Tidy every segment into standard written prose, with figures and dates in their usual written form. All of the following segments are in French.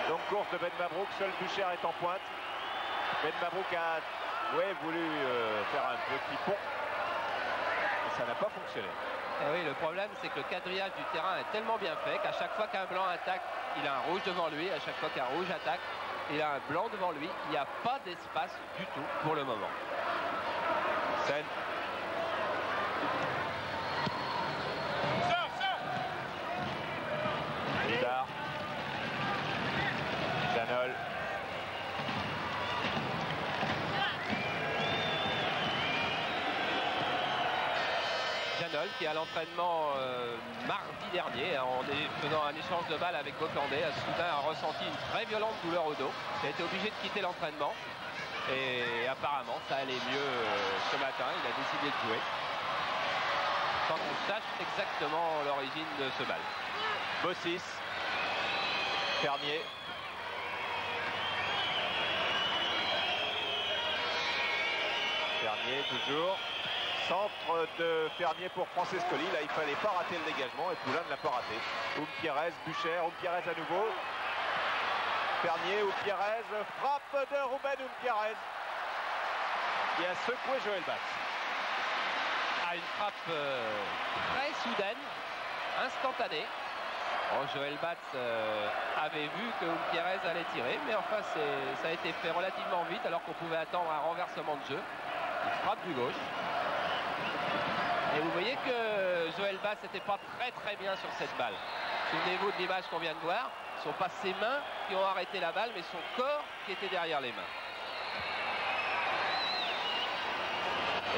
Donc course de Ben Mabrouk, seul Bucher est en pointe. Ben Mabrouk a voulu faire un petit pont. Et ça n'a pas fonctionné. Et oui, le problème c'est que le quadrillage du terrain est tellement bien fait qu'à chaque fois qu'un blanc attaque, il a un rouge devant lui. À chaque fois qu'un rouge attaque, il a un blanc devant lui. Il n'y a pas d'espace du tout pour le moment. Sen. Lidar. Janol. Janol qui est à l'entraînement mardi dernier en faisant un échange de balles avec Bocandé soudain a ressenti une très violente douleur au dos. Il a été obligé de quitter l'entraînement et apparemment ça allait mieux ce matin. Il a décidé de jouer sans qu'on sache exactement l'origine de ce bal. Bossis. Fernier. Fernier toujours. Centre de Fernier pour Francescoli. Là, il fallait pas rater le dégagement et Poulain ne l'a pas raté. Oum-Pierrez, Bucher, Oum-Pierrez à nouveau. Fernier, Oum-Pierrez, frappe de Ruben Oum-Pierrez qui a secoué Joël Batz. À une frappe très soudaine, instantanée. Bon, Joël Batz avait vu que Oum-Pierrez allait tirer, mais enfin ça a été fait relativement vite alors qu'on pouvait attendre un renversement de jeu. Il frappe du gauche. Et vous voyez que Joël Batz n'était pas très bien sur cette balle. Souvenez-vous de l'image qu'on vient de voir. Ce ne sont pas ses mains qui ont arrêté la balle, mais son corps qui était derrière les mains.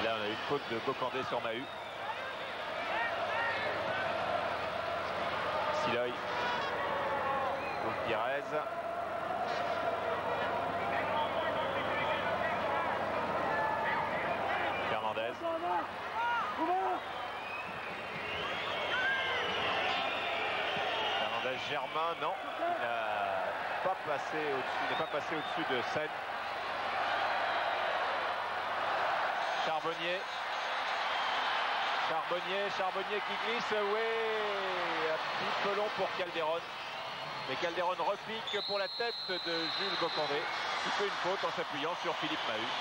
Et là, on a eu une faute de Bocandé sur Mahut. Siloy. Oum-Pierrez. Fernandez. Fernandez Germain, non. Il n'est pas passé au-dessus de Sen. Charbonnier. Charbonnier qui glisse, oui, un petit peu long pour Calderon. Mais Calderon repique pour la tête de Jules Bocandé, qui fait une faute en s'appuyant sur Philippe Mahut.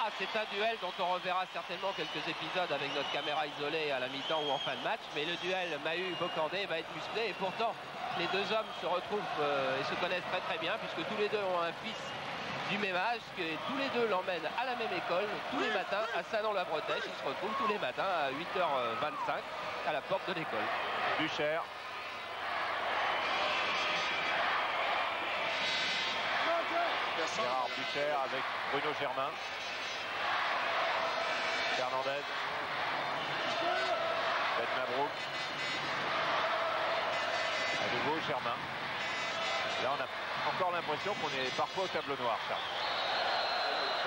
Ah, c'est un duel dont on reverra certainement quelques épisodes avec notre caméra isolée à la mi-temps ou en fin de match. Mais le duel Mahut-Bocandé va être musclé et pourtant les deux hommes se retrouvent et se connaissent très bien puisque tous les deux ont un fils du même âge, que tous les deux l'emmènent à la même école tous les matins à Saint-Lon-la-Bretèche. Ils se retrouvent tous les matins à 8h25 à la porte de l'école. Bucher. Gérard Bucher avec Bruno Germain. Fernandez. Ben Mabrouk. À nouveau Germain. Là on a encore l'impression qu'on est parfois au tableau noir, Charles.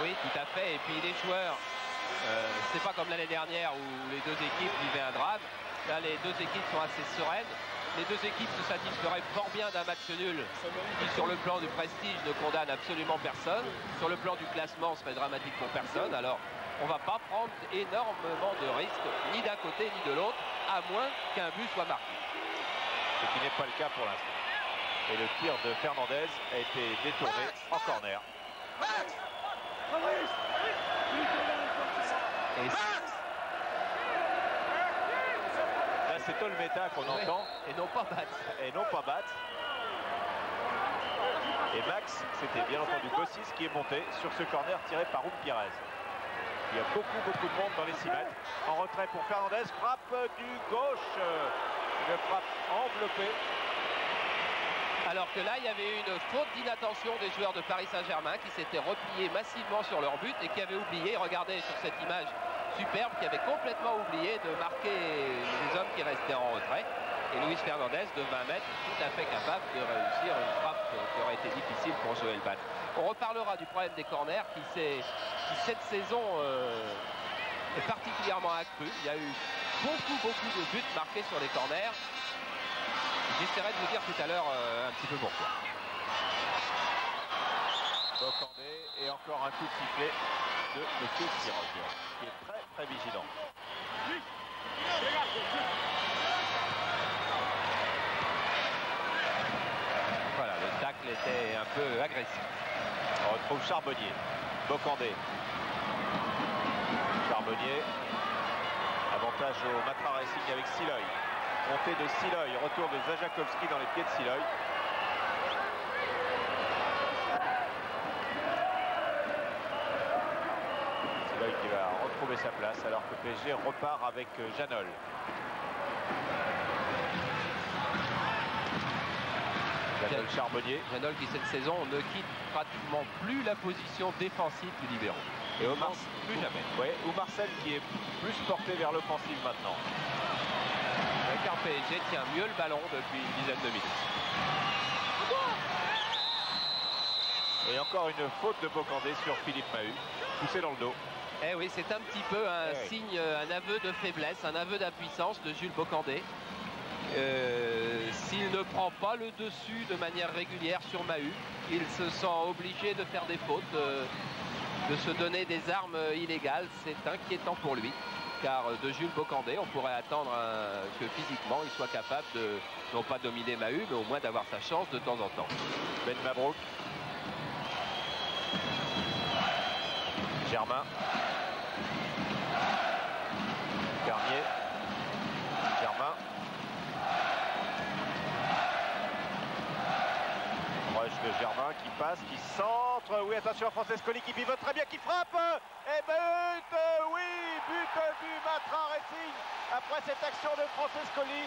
Oui, tout à fait. Et puis les joueurs, c'est pas comme l'année dernière où les deux équipes vivaient un drame. Là, les deux équipes sont assez sereines. Les deux équipes se satisferaient fort bien d'un match nul qui, sur le plan du prestige, ne condamne absolument personne. Sur le plan du classement, serait dramatique pour personne. Alors, on ne va pas prendre énormément de risques, ni d'un côté ni de l'autre, à moins qu'un but soit marqué. Ce qui n'est pas le cas pour l'instant. Et le tir de Fernandez a été détourné en corner. Et là, c'est Olmeta qu'on entend. Et non pas Batz. Et non pas Batz. Et Max, c'était bien entendu Bossis qui est monté sur ce corner tiré par Oum-Pierrez. Il y a beaucoup de monde dans les 6 mètres. En retrait pour Fernandez, frappe du gauche. Une frappe enveloppée. Alors que là, il y avait eu une faute d'inattention des joueurs de Paris Saint-Germain qui s'étaient repliés massivement sur leur but et qui avaient oublié, regardez sur cette image superbe, qui avait complètement oublié de marquer les hommes qui restaient en retrait. Et Luis Fernandez, de 20 mètres, tout à fait capable de réussir une frappe qui aurait été difficile pour Joël Batz. On reparlera du problème des corners qui cette saison est particulièrement accru. Il y a eu beaucoup de buts marqués sur les corners. J'essaierai de vous dire tout à l'heure un petit peu pourquoi. Bocandé et encore un coup de sifflet de M. Sirogue, qui est très vigilant. Voilà, le tacle est peu agressif. On retrouve Charbonnier. Bocandé. Charbonnier. Avantage au Matra Racing avec Siloy. Montée de Siloy. Retour de Zajakovski dans les pieds de Siloy. Siloy qui va retrouver sa place alors que PSG repart avec Janol. Janol Charbonnier. Janol qui cette saison ne quitte pratiquement plus la position défensive du libéro. Et plus jamais. Ouais, ou Marcel qui est plus porté vers l'offensive maintenant. Car PSG tient mieux le ballon depuis une dizaine de minutes. Et encore une faute de Bocandé sur Philippe Mahut, poussé dans le dos. Eh oui, c'est un petit peu un signe, un aveu de faiblesse, un aveu d'impuissance de Jules Bocandé. S'il ne prend pas le dessus de manière régulière sur Mahut, il se sent obligé de faire des fautes, de se donner des armes illégales. C'est inquiétant pour lui, car de Jules Bocandé, on pourrait attendre que physiquement il soit capable de, non pas dominer Mahut, mais au moins d'avoir sa chance de temps en temps. Ben Mabrouk. Germain. Garnier. Germain. Rush de Germain qui passe, qui centre. Oui, attention, Francescoli qui pivote très bien, qui frappe. Et but, oui, but du Matra Racing après cette action de Francescoli.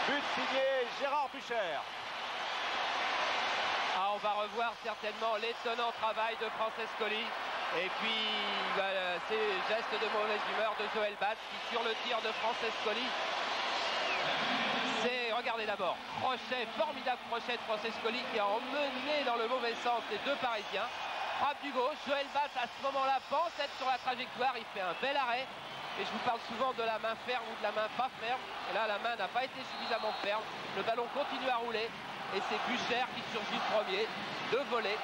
But signé Gérard Bucher. Ah, on va revoir certainement l'étonnant travail de Francescoli. Et puis ces gestes de mauvaise humeur de Joël Batz qui, sur le tir de Francescoli, regardez d'abord, crochet, formidable crochet de Francescoli qui a emmené dans le mauvais sens les deux Parisiens. Frappe du gauche, Joël Batz à ce moment-là pense être sur la trajectoire, il fait un bel arrêt. Et je vous parle souvent de la main ferme ou de la main pas ferme. Et là, la main n'a pas été suffisamment ferme. Le ballon continue à rouler. Et c'est Bucher qui surgit premier de volée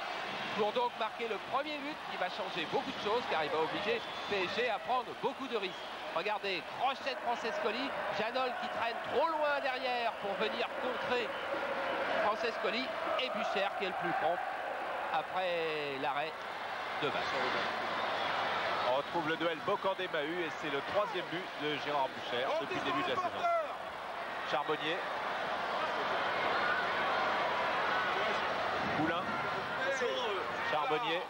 pour donc marquer le premier but qui va changer beaucoup de choses car il va obliger PSG à prendre beaucoup de risques. Regardez, crochet de Francescoli, Janol qui traîne trop loin derrière pour venir contrer Francescoli et Bucher qui est le plus prompt après l'arrêt de Batz. On retrouve le duel Bocandé-Mahut et c'est le troisième but de Gérard Bucher depuis le début de la saison. Charbonnier. Poulain. Charbonnier.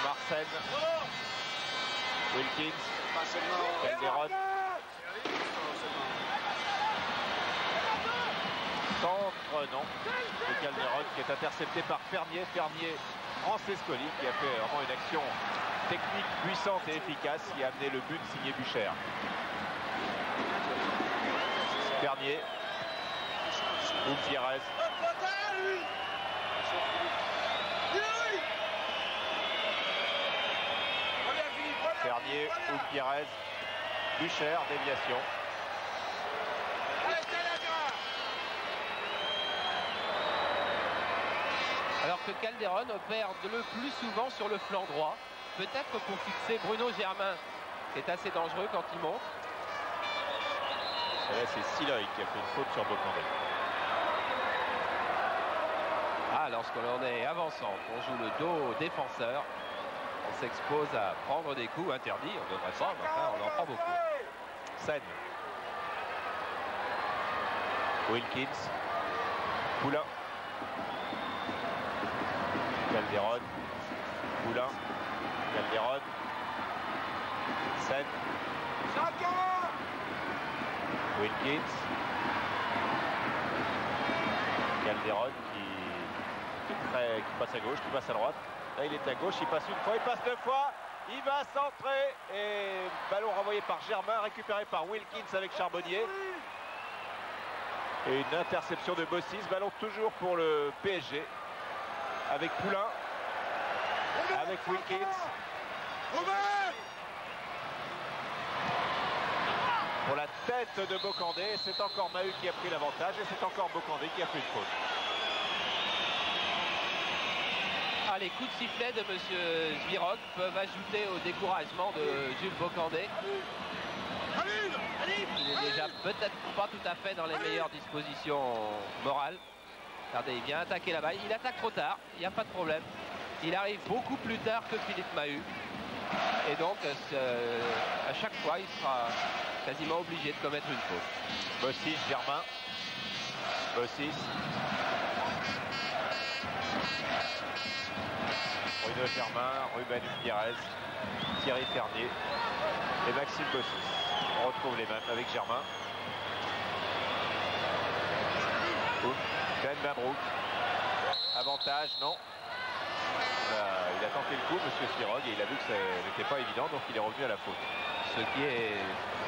Marcel. Wilkins. Calderon. Centre, non. De Calderon qui est intercepté par Fernier. Fernier, Francescoli qui a fait vraiment une action technique puissante et efficace qui a amené le but signé Bucher. Fernier. Gutiérrez. Fernier, Gutiérrez, Bucher, déviation. Alors que Calderon opère le plus souvent sur le flanc droit, peut-être pour fixer Bruno Germain, qui est assez dangereux quand il monte. Et là, c'est Siloy qui a fait une faute sur Bocandé. Ah, lorsqu'on est avançant, on joue le dos au défenseur, on s'expose à prendre des coups interdits, on ne devrait pas, mais enfin, on en prend beaucoup. Sen. Wilkins. Poulain. Calderon. Poulain. Calderon. Sen. Wilkins. Calderon qui passe à gauche, qui passe à droite. Là, il est à gauche, il passe une fois, il passe deux fois. Il va centrer et ballon renvoyé par Germain, récupéré par Wilkins avec Charbonnier. Et une interception de Bossis, ballon toujours pour le PSG. Avec Poulain, avec Wilkins. Pour la tête de Bocandé, c'est encore Mahut qui a pris l'avantage et c'est encore Bocandé qui a fait une faute. Ah, les coups de sifflet de M. Zviroc peuvent ajouter au découragement de Jules Bocandé. Il n'est déjà peut-être pas tout à fait dans les meilleures dispositions morales. Regardez, il vient attaquer la balle. Il attaque trop tard, il n'y a pas de problème. Il arrive beaucoup plus tard que Philippe Mahut. Et donc, à chaque fois, il sera quasiment obligé de commettre une faute. Bossis, Germain. Bossis. Bruno Germain, Ruben Umpierrez, Thierry Fernier et Maxime Bossis. On retrouve les mêmes avec Germain. Ben Mabrouk. Avantage, non. Il a tenté le coup, monsieur Spirog, et il a vu que ça n'était pas évident, donc il est revenu à la faute. Ce qui est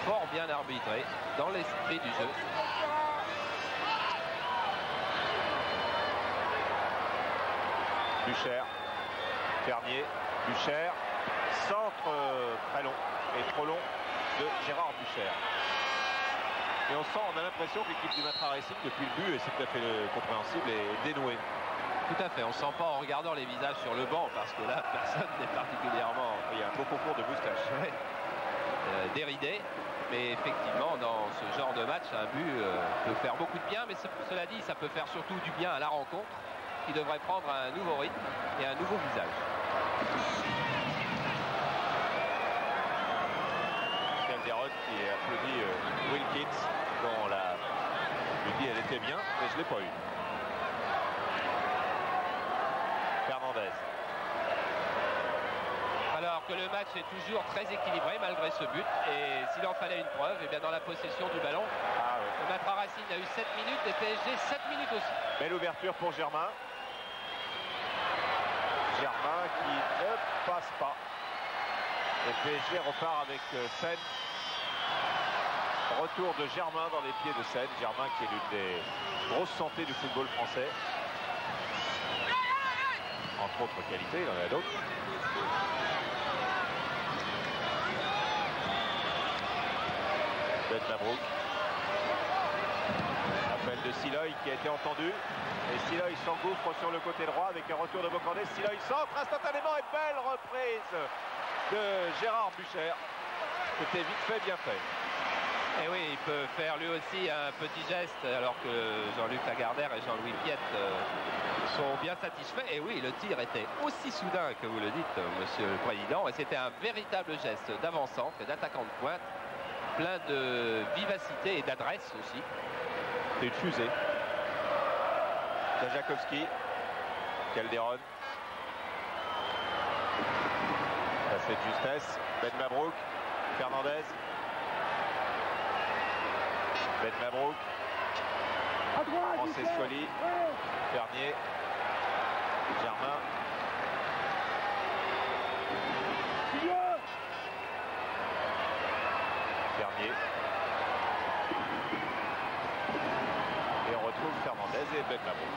fort bien arbitré dans l'esprit du jeu. Bucher, Fernier, Bucher, centre très long et trop long de Gérard Bucher. Et on a l'impression que l'équipe du Matra Racing, depuis le but, et c'est tout à fait compréhensible, est dénouée. Tout à fait, on ne sent pas en regardant les visages sur le banc, parce que là, personne n'est particulièrement... Il y a un beau concours de moustache. Ouais. Déridé, mais effectivement, dans ce genre de match, un but peut faire beaucoup de bien, mais cela dit, ça peut faire surtout du bien à la rencontre, qui devrait prendre un nouveau rythme et un nouveau visage. Calderon qui applaudit Wilkins, dont la lui dit elle était bien, mais je ne l'ai pas eu. Fernandez. Alors que le match est toujours très équilibré malgré ce but, et s'il en fallait une preuve, et bien dans la possession du ballon, le Matra Racing a eu 7 minutes et PSG 7 minutes aussi. Belle ouverture pour Germain. Germain qui ne passe pas. Et PSG repart avec Sène. Retour de Germain dans les pieds de Sène. Germain qui est l'une des grosses santé du football français. Entre autres qualités, il y en a d'autres. Ben Mabrouk. Appel de Siloy qui a été entendu. Et Siloy s'engouffre sur le côté droit avec un retour de Bocandé. Siloy centre instantanément et belle reprise de Gérard Bucher. C'était vite fait, bien fait. Et oui, il peut faire lui aussi un petit geste alors que Jean-Luc Lagardère et Jean-Louis Piette sont bien satisfaits. Et oui, le tir était aussi soudain que vous le dites, monsieur le président. Et c'était un véritable geste d'avant-centre et d'attaquant de pointe, plein de vivacité et d'adresse aussi. C'est une fusée. Dajakowski, Calderon. Passé de justesse. Ben Mabrouk, Fernandez. Ben Mabrouk, Francescoli, Fernier, Germain. Fernier. Et on retrouve Fernandez et Ben Mabrouk.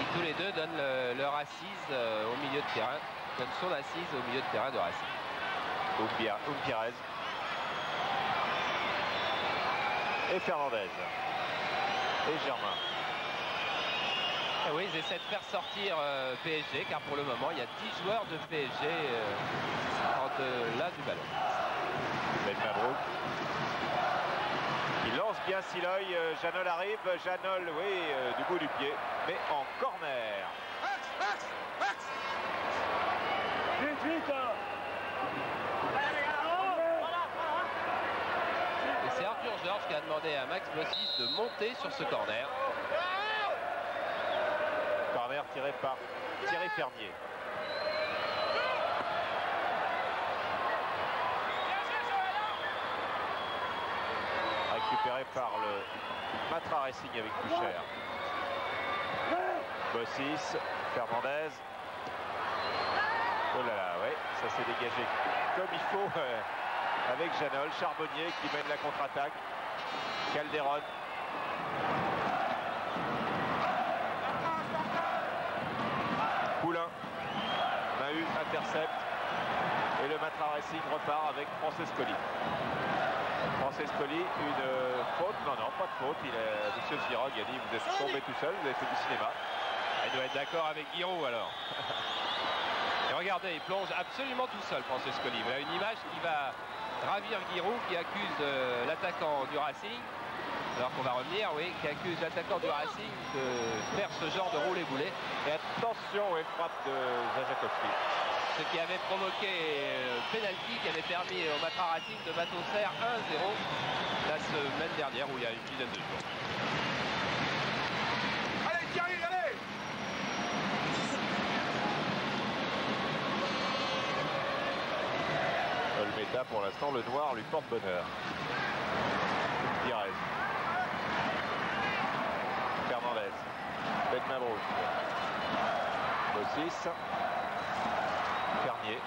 Et tous les deux donnent leur assise au milieu de terrain, donnent son assise au milieu de terrain de Racing. Umpierrez. Et Fernandez. Et Germain. Et oui, ils essaient de faire sortir PSG, car pour le moment, il y a 10 joueurs de PSG là du ballon. Ben Mabrouk. Il lance bien Siloy. Janol arrive. Janol, oui, du bout du pied, mais en corner. Et c'est Arthur Georges qui a demandé à Max Bossis de monter sur ce corner. Corner tiré par Thierry Fernier. Récupéré par le Matra Racing avec Bucher. Bossis, Fernandez. Oh là là, ouais, ça s'est dégagé comme il faut avec Janol. Charbonnier qui mène la contre-attaque. Calderon. Poulain. Mahut intercepte. Et le Matra Racing repart avec Francescoli. Francescoli, une faute? Non, non, pas de faute. Monsieur Spirog a dit vous êtes tombé tout seul, vous avez fait du cinéma. Il doit être d'accord avec Giroud alors. Et regardez, il plonge absolument tout seul, Francescoli. Voilà une image qui va ravir Giroud qui accuse l'attaquant du Racing Alors qu'on va revenir, oui, qui accuse l'attaquant du Racing de faire ce genre de roulé-boulé. Et attention, oui, frappe de Zajakovski. Ce qui avait provoqué penalty qui avait permis au Matra Racing de battre Auxerre 1-0 la semaine dernière, où il y a une dizaine de jours. Allez, Thierry, allez! Olmeta, pour l'instant, le noir lui porte bonheur. Pires. Fernandez. Ben Mabrouk. Le 6. Fernier.